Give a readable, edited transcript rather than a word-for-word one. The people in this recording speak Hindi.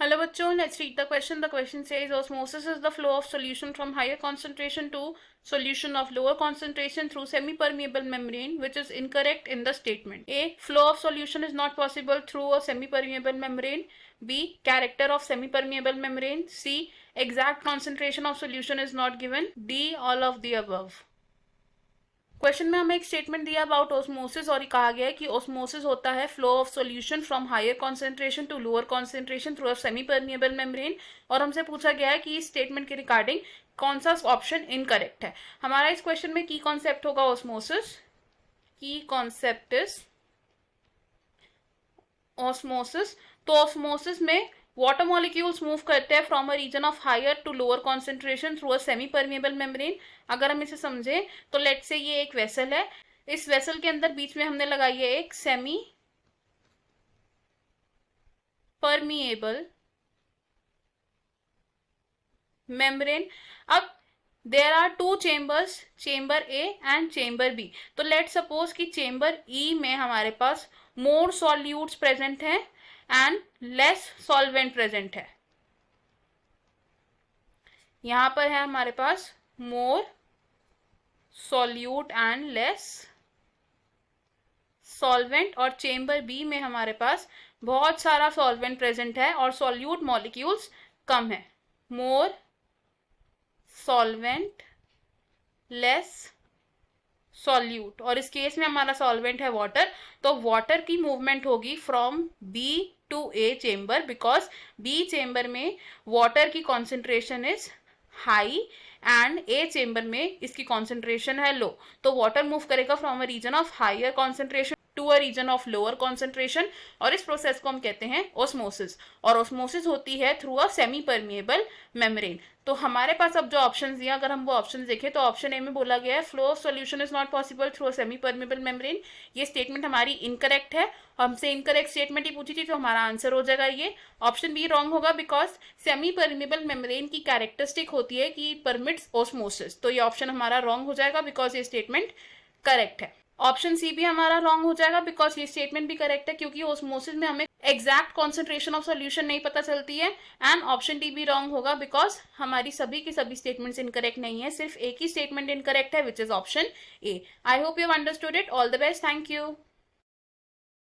Hello bachcho, let's read the question. The question says osmosis is the flow of solution from higher concentration to solution of lower concentration through semi-permeable membrane, which is incorrect in the statement. A. Flow of solution is not possible through a semi-permeable membrane. B. Character of semi-permeable membrane. C. Exact concentration of solution is not given. D. All of the above. Question में हमें एक स्टेटमेंट दिया अबाउट ऑस्मोसिस और ये कहा गया है कि ऑस्मोसिस होता है flow of solution from higher concentration to lower concentration through a semi permeable membrane, और हमसे पूछा गया है कि इस स्टेटमेंट के रिगार्डिंग कौन सा ऑप्शन इनकरेक्ट है. हमारा इस क्वेश्चन में की कॉन्सेप्ट होगा osmosis. Key concept is osmosis. तो ऑस्मोसिस में वाटर मॉलिक्यूल्स मूव करते हैं from a region of higher to lower concentration through a semi permeable membrane. अगर हम इसे समझें तो लेट से ये एक वेसल है. इस वेसल के अंदर बीच में हमने लगाई है एक सेमी परमिएबल मेम्ब्रेन. अब there are two chambers, chamber A and chamber B. तो लेट सपोज कि चेम्बर ई में हमारे पास मोर सॉल्यूट्स प्रेजेंट हैं एंड लेस सॉल्वेंट प्रेजेंट है. यहां पर है हमारे पास more solute and less solvent, और चेम्बर बी में हमारे पास बहुत सारा सॉल्वेंट प्रेजेंट है और सॉल्यूट मॉलिक्यूल्स कम है. मोर सॉल्वेंट लेस सॉल्यूट, और इस केस में हमारा सॉल्वेंट है वाटर. तो वाटर की मूवमेंट होगी from B to A chamber, because B chamber में वाटर की concentration is high and A chamber में इसकी कॉन्सेंट्रेशन है लो. तो वाटर मूव करेगा from a region of higher concentration to a region of lower concentration, और इस प्रोसेस को हम कहते हैं ऑस्मोसिस. और ऑस्मोसिस होती है through a semi permeable membrane. तो हमारे पास अब जो ऑप्शन दिया, अगर हम वो ऑप्शन देखें तो ऑप्शन ए में बोला गया है flow of solution is not possible through a semi permeable membrane. ये स्टेटमेंट हमारी इनकरेक्ट है. हमसे इनकरेक्ट स्टेटमेंट ही पूछी थी तो हमारा आंसर हो जाएगा ये. ऑप्शन बी रॉन्ग होगा बिकॉज सेमी परमिएबल मेम्ब्रेन की कैरेक्टरिस्टिक होती है कि परमिट्स ऑस्मोसिस. तो ये ऑप्शन हमारा रॉन्ग हो जाएगा बिकॉज ये स्टेटमेंट करेक्ट है. ऑप्शन सी भी हमारा रॉन्ग हो जाएगा बिकॉज ये स्टेटमेंट भी करेक्ट है क्योंकि ऑस्मोसिस में हमें एग्जैक्ट कॉन्सेंट्रेशन ऑफ सॉल्यूशन नहीं पता चलती है. एंड ऑप्शन डी भी रॉन्ग होगा बिकॉज हमारी सभी की सभी स्टेटमेंट्स इनकरेक्ट नहीं है, सिर्फ एक ही स्टेटमेंट इनकरेक्ट है which is option A. I hope you understood it. All the best. Thank you.